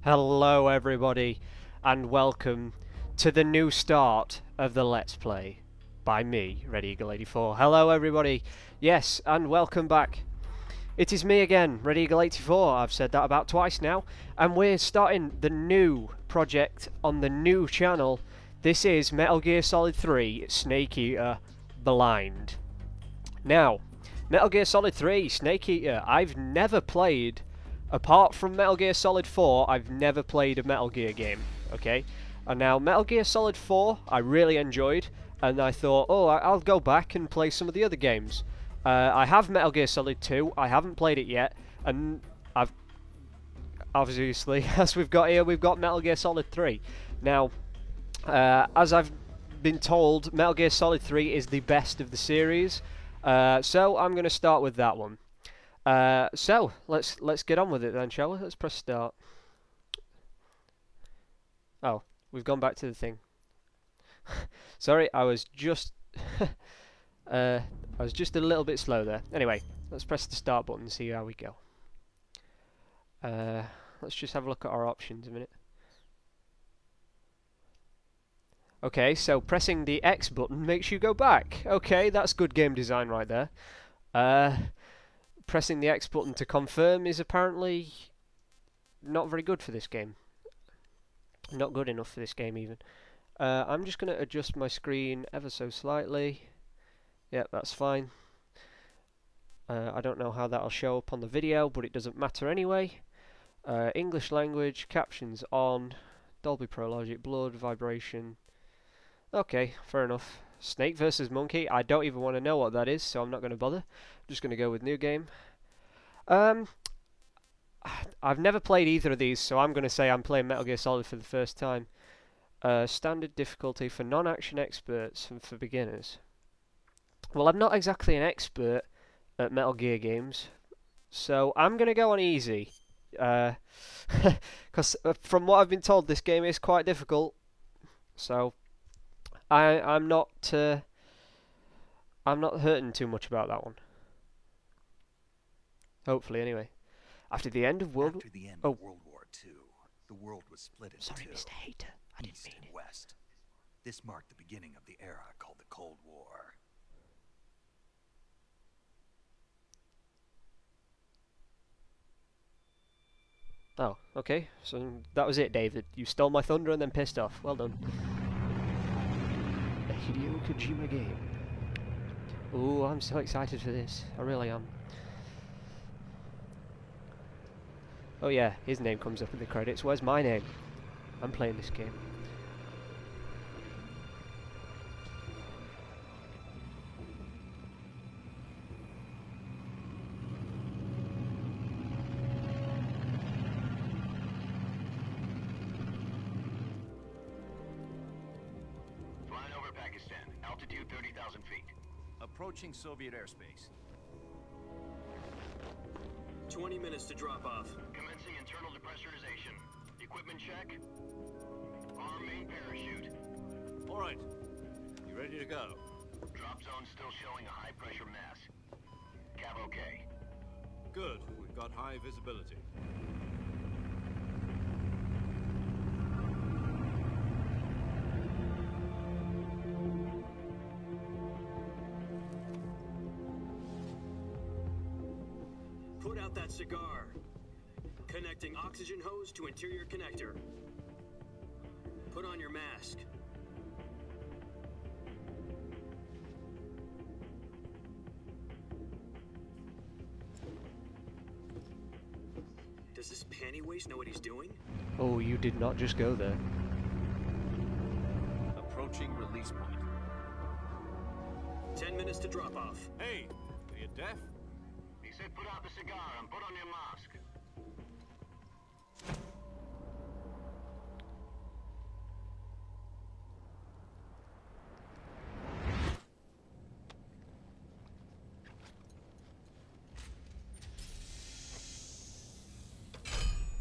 Hello everybody and welcome to the new start of the Let's Play by me, Red Eagle 84. Hello everybody, yes, and welcome back. It is me again, Red Eagle 84, I've said that about twice now, and we're starting the new project on the new channel. This is Metal Gear Solid 3 Snake Eater Blind. Now, Metal Gear Solid 3 Snake Eater, I've never played. Apart from Metal Gear Solid 4, I've never played a Metal Gear game, okay? And now, Metal Gear Solid 4, I really enjoyed, and I thought, oh, I'll go back and play some of the other games. I have Metal Gear Solid 2, I haven't played it yet, and I've... obviously, as we've got here, we've got Metal Gear Solid 3. Now, as I've been told, Metal Gear Solid 3 is the best of the series, so I'm going to start with that one. So let's get on with it then, shall we? Let's press start. Oh, we've gone back to the thing. Sorry, I was just I was just a little bit slow there. Anyway, let's press the start button and see how we go. Let's just have a look at our options a minute. Okay, so pressing the X button makes you go back. Okay, that's good game design right there. Pressing the X button to confirm is apparently not very good for this game. Not good enough for this game even. I'm just going to adjust my screen ever so slightly. Yep, that's fine. I don't know how that'll show up on the video, but it doesn't matter anyway. English language, captions on, Dolby Pro Logic, blood, vibration. Okay, fair enough. Snake versus Monkey, I don't even want to know what that is, so I'm not going to bother. I'm just going to go with new game. I've never played either of these, so I'm going to say I'm playing Metal Gear Solid for the first time. Standard difficulty for non-action experts and for beginners. Well, I'm not exactly an expert at Metal Gear games, so I'm going to go on easy. Because from what I've been told, this game is quite difficult. So I'm not hurting too much about that one. Hopefully, anyway. After the end of World War II, the world was split into Sorry, two, Mr. Hater. I didn't East mean and it. West. This marked the beginning of the era called the Cold War. Oh, okay. So that was it, David. You stole my thunder and then pissed off. Well done. A Hideo Kojima game. Ooh, I'm so excited for this. I really am. Oh yeah, his name comes up in the credits. Where's my name? I'm playing this game. Flying over Pakistan, altitude 30,000 feet. Approaching Soviet airspace. 20 minutes to drop off. Commencing internal depressurization. Equipment check. Arm main parachute. All right. You ready to go? Drop zone still showing a high pressure mass. Cav okay. Good. We've got high visibility. Put out that cigar. Connecting oxygen hose to interior connector. Put on your mask. Does this panty waste know what he's doing? Oh, you did not just go there. Approaching release point. 10 minutes to drop off. Hey, are you deaf? He said put out the cigar and put on your mask.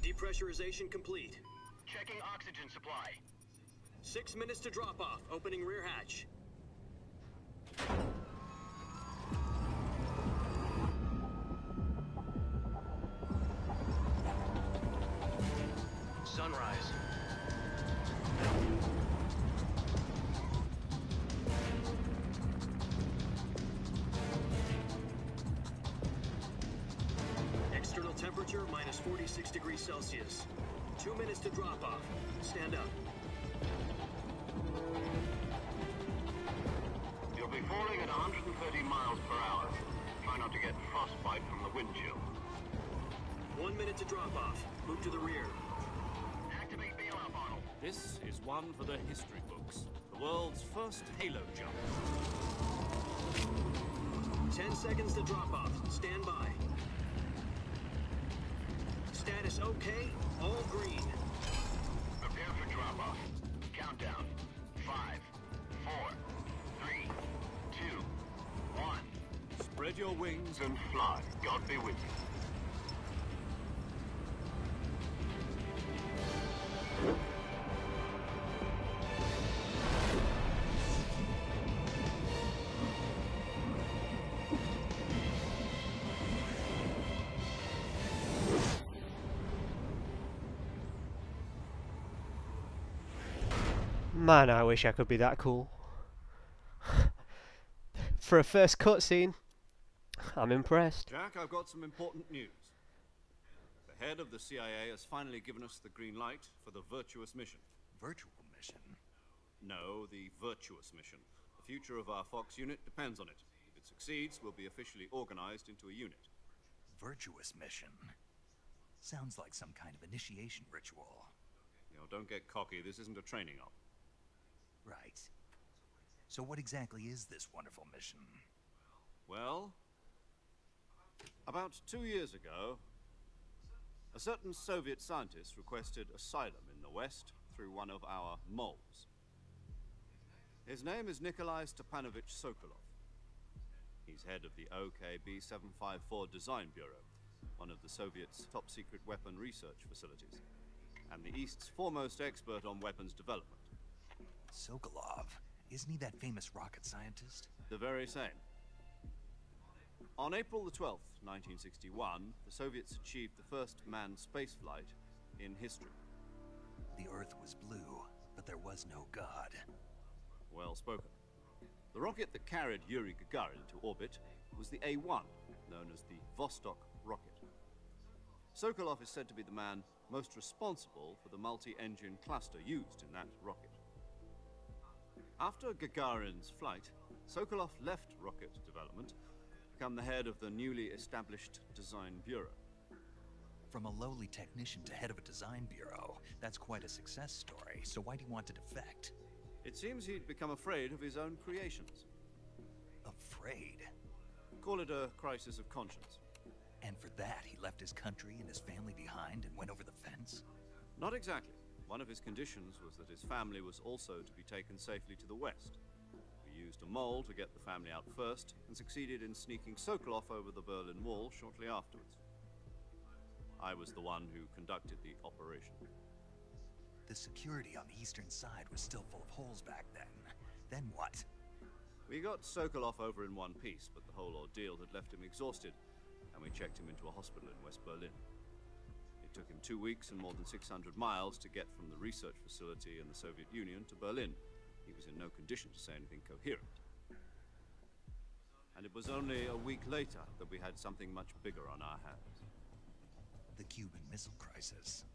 Depressurization complete. Checking oxygen supply. 6 minutes to drop off. Opening rear hatch. 46 degrees Celsius. 2 minutes to drop off. Stand up. You'll be falling at 130 miles per hour. Try not to get frostbite from the wind chill. 1 minute to drop off. Move to the rear. Activate BLF, Arnold. This is one for the history books. The world's first halo jump. 10 seconds to drop off. Stand by. Status okay. All green. Prepare for drop-off. Countdown. 5, 4, 3, 2, 1. Spread your wings And fly. God be with you. Man, I wish I could be that cool. For a first cutscene, I'm impressed. Jack, I've got some important news. The head of the CIA has finally given us the green light for the Virtuous mission. Virtual mission? No, the Virtuous mission. The future of our Fox unit depends on it. If it succeeds, we'll be officially organized into a unit. Virtuous mission? Sounds like some kind of initiation ritual. You know, don't get cocky. This isn't a training op. Right. So what exactly is this wonderful mission? Well, about 2 years ago, a certain Soviet scientist requested asylum in the West through one of our moles. His name is Nikolai Stepanovich Sokolov. He's head of the OKB 754 Design Bureau, one of the Soviets' top-secret weapon research facilities, and the East's foremost expert on weapons development. Sokolov? Isn't he that famous rocket scientist? The very same. On April the 12th, 1961, the Soviets achieved the first manned spaceflight in history. The Earth was blue, but there was no God. Well spoken. The rocket that carried Yuri Gagarin to orbit was the A-1, known as the Vostok rocket. Sokolov is said to be the man most responsible for the multi-engine cluster used in that rocket. After Gagarin's flight, Sokolov left rocket development to become the head of the newly established Design Bureau. From a lowly technician to head of a design bureau, that's quite a success story, so why'd he want to defect? It seems he'd become afraid of his own creations. Afraid? Call it a crisis of conscience. And for that, he left his country and his family behind and went over the fence? Not exactly. One of his conditions was that his family was also to be taken safely to the west. We used a mole to get the family out first, and succeeded in sneaking Sokolov over the Berlin Wall shortly afterwards. I was the one who conducted the operation. The security on the eastern side was still full of holes back then. Then what? We got Sokolov over in one piece, but the whole ordeal had left him exhausted, and we checked him into a hospital in West Berlin. It took him 2 weeks and more than 600 miles to get from the research facility in the Soviet Union to Berlin. He was in no condition to say anything coherent. And it was only a week later that we had something much bigger on our hands. The Cuban Missile Crisis.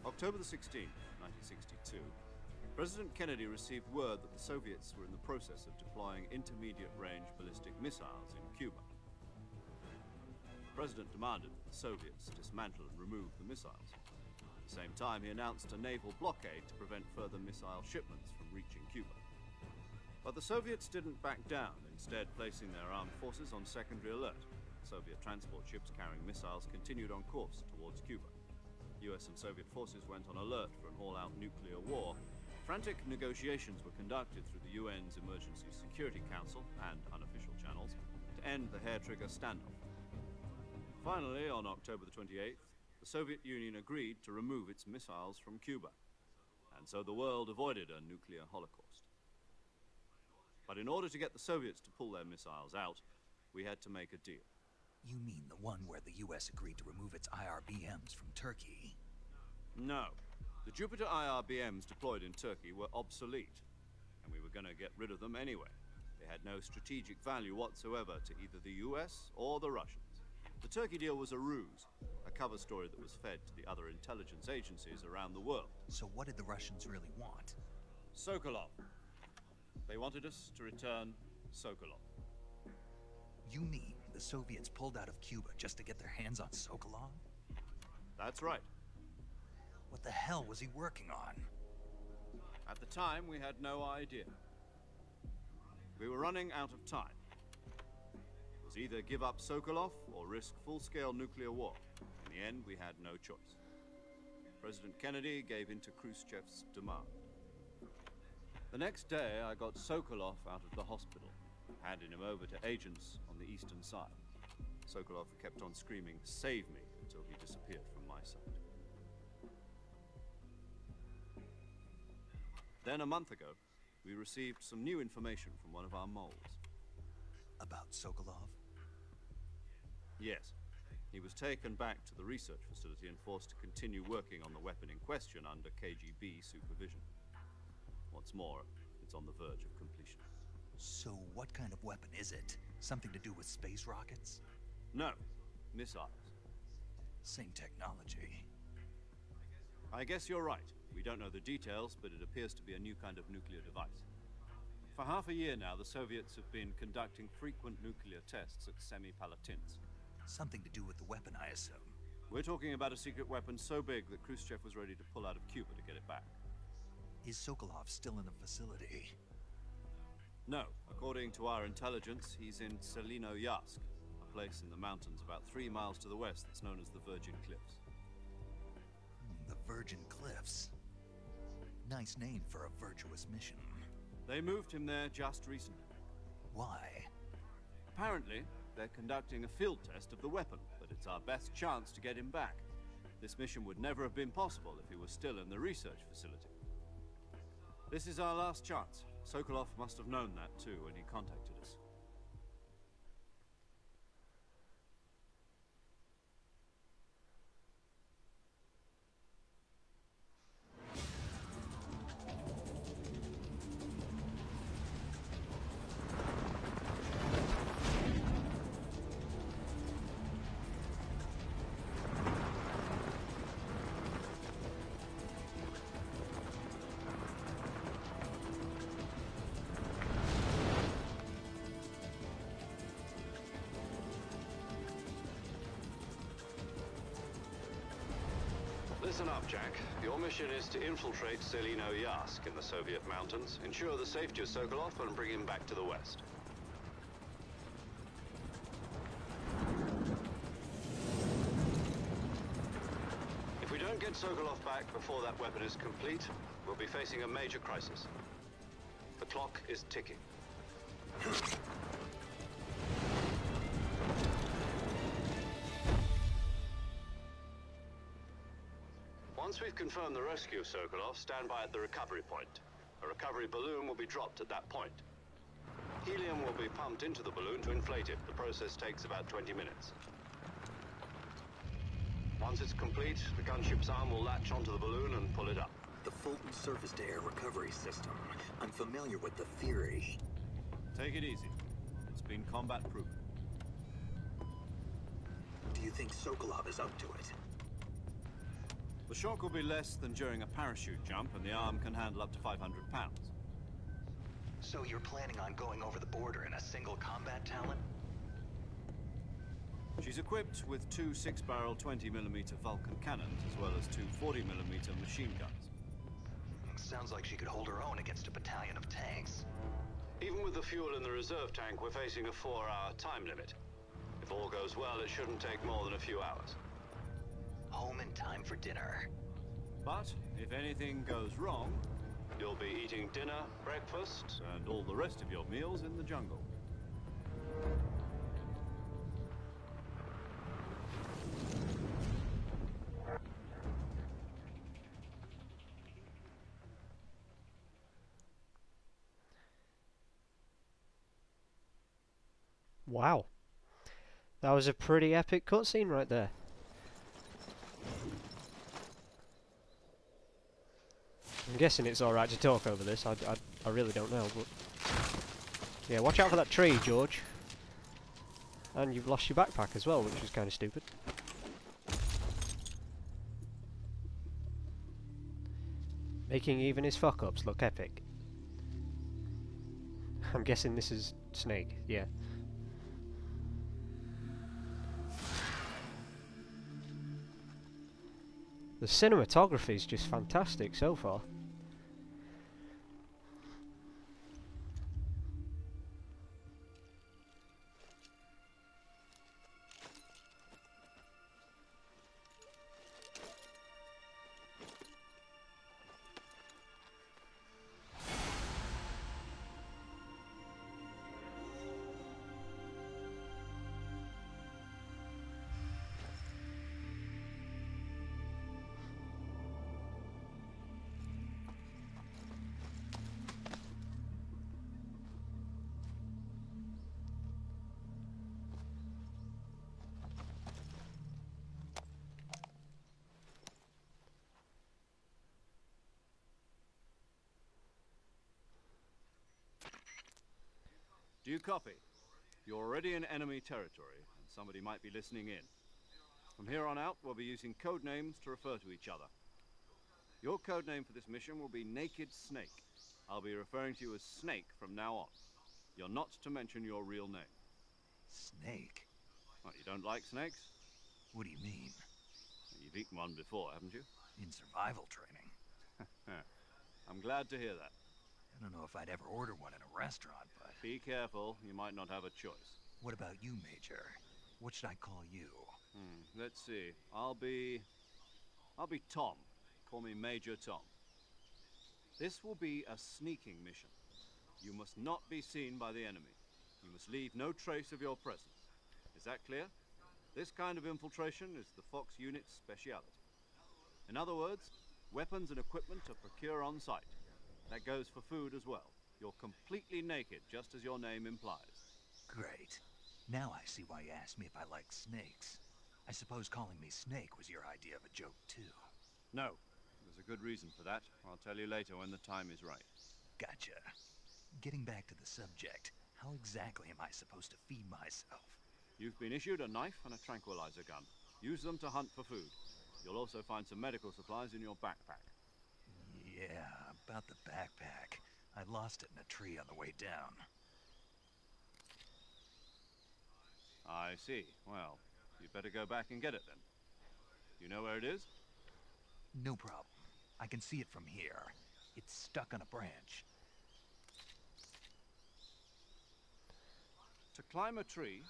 October the 16th, 1962, President Kennedy received word that the Soviets were in the process of deploying intermediate-range ballistic missiles in Cuba. The President demanded that the Soviets dismantle and remove the missiles. At the same time, he announced a naval blockade to prevent further missile shipments from reaching Cuba. But the Soviets didn't back down, instead placing their armed forces on secondary alert. Soviet transport ships carrying missiles continued on course towards Cuba. US and Soviet forces went on alert for an all-out nuclear war. Frantic negotiations were conducted through the UN's Emergency Security Council and unofficial channels to end the hair-trigger standoff. Finally, on October the 28th, the Soviet Union agreed to remove its missiles from Cuba, and so the world avoided a nuclear holocaust. But in order to get the Soviets to pull their missiles out, we had to make a deal. You mean the one where the US agreed to remove its IRBMs from Turkey? No. The Jupiter IRBMs deployed in Turkey were obsolete, and we were going to get rid of them anyway. They had no strategic value whatsoever to either the US or the Russians. The Turkey deal was a ruse, a cover story that was fed to the other intelligence agencies around the world. So what did the Russians really want? Sokolov. They wanted us to return Sokolov. You mean the Soviets pulled out of Cuba just to get their hands on Sokolov? That's right. What the hell was he working on? At the time, we had no idea. We were running out of time. It was either give up Sokolov or risk full-scale nuclear war. In the end, we had no choice. President Kennedy gave in to Khrushchev's demand. The next day, I got Sokolov out of the hospital, handing him over to agents on the eastern side. Sokolov kept on screaming, "Save me," until he disappeared from my sight. Then a month ago, we received some new information from one of our moles. About Sokolov? Yes. He was taken back to the research facility and forced to continue working on the weapon in question under KGB supervision. What's more, it's on the verge of completion. So what kind of weapon is it? Something to do with space rockets? No, missiles. Same technology. I guess you're right. We don't know the details, but it appears to be a new kind of nuclear device. For half a year now, the Soviets have been conducting frequent nuclear tests at Semipalatinsk. Something to do with the weapon, I assume. We're talking about a secret weapon so big that Khrushchev was ready to pull out of Cuba to get it back. Is Sokolov still in the facility? No. According to our intelligence, he's in Selinoyarsk, a place in the mountains about 3 miles to the west that's known as the Virgin Cliffs. The Virgin Cliffs. Nice name for a virtuous mission. They moved him there just recently. Why? Apparently, they're conducting a field test of the weapon, but it's our best chance to get him back. This mission would never have been possible if he was still in the research facility. This is our last chance. Sokolov must have known that too when he contacted us. Listen up, Jack. Your mission is to infiltrate Selinoyarsk in the Soviet mountains, ensure the safety of Sokolov, and bring him back to the west. If we don't get Sokolov back before that weapon is complete, we'll be facing a major crisis. The clock is ticking. Once we've confirmed the rescue of Sokolov, stand by at the recovery point. A recovery balloon will be dropped at that point. Helium will be pumped into the balloon to inflate it. The process takes about 20 minutes. Once it's complete, the gunship's arm will latch onto the balloon and pull it up. The Fulton surface-to-air recovery system. I'm familiar with the theory. Take it easy. It's been combat-proven. Do you think Sokolov is up to it? The shock will be less than during a parachute jump, and the arm can handle up to 500 pounds. So you're planning on going over the border in a single combat talon? She's equipped with 2 6-barrel 20mm Vulcan cannons, as well as 2 40mm machine guns. Sounds like she could hold her own against a battalion of tanks. Even with the fuel in the reserve tank, we're facing a 4-hour time limit. If all goes well, it shouldn't take more than a few hours. Home in time for dinner. But if anything goes wrong, You'll be eating dinner, breakfast, and all the rest of your meals in the jungle. Wow. That was a pretty epic cutscene right there. I'm guessing it's alright to talk over this. I really don't know, but... Yeah, watch out for that tree, George. And you've lost your backpack as well, which is kind of stupid. Making even his fuck-ups look epic. I'm guessing this is Snake, yeah. The cinematography is just fantastic so far. Do you copy? You're already in enemy territory, and somebody might be listening in. From here on out, we'll be using code names to refer to each other. Your code name for this mission will be Naked Snake. I'll be referring to you as Snake from now on. You're not to mention your real name. Snake? What, you don't like snakes? What do you mean? You've eaten one before, haven't you? In survival training? I'm glad to hear that. I don't know if I'd ever order one in a restaurant, but... Be careful, you might not have a choice. What about you, Major? What should I call you? Let's see. I'll be Tom. Call me Major Tom. This will be a sneaking mission. You must not be seen by the enemy. You must leave no trace of your presence. Is that clear? This kind of infiltration is the Fox unit's speciality. In other words, weapons and equipment are procured on site. That goes for food as well. You're completely naked, just as your name implies. Great. Now I see why you asked me if I like snakes. I suppose calling me Snake was your idea of a joke, too. No. There's a good reason for that. I'll tell you later when the time is right. Gotcha. Getting back to the subject, how exactly am I supposed to feed myself? You've been issued a knife and a tranquilizer gun. Use them to hunt for food. You'll also find some medical supplies in your backpack. Yeah, about the backpack. I lost it in a tree on the way down. I see. Well, you'd better go back and get it then. You know where it is? No problem. I can see it from here. It's stuck on a branch. To climb a tree,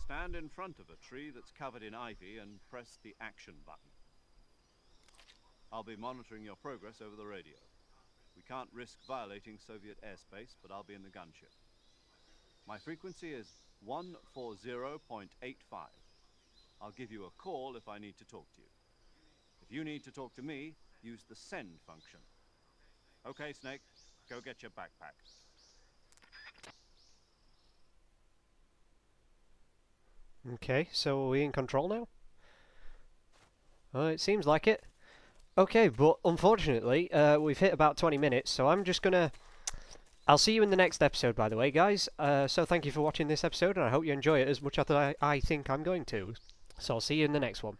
stand in front of a tree that's covered in ivy and press the action button. I'll be monitoring your progress over the radio. We can't risk violating Soviet airspace, but I'll be in the gunship. My frequency is 140.85. I'll give you a call if I need to talk to you. If you need to talk to me, use the send function. Okay, Snake, go get your backpack. Okay, so are we in control now? It seems like it. Okay, but unfortunately, we've hit about 20 minutes, so I'm just gonna... I'll see you in the next episode, by the way, guys. So thank you for watching this episode, and I hope you enjoy it as much as I think I'm going to. So I'll see you in the next one.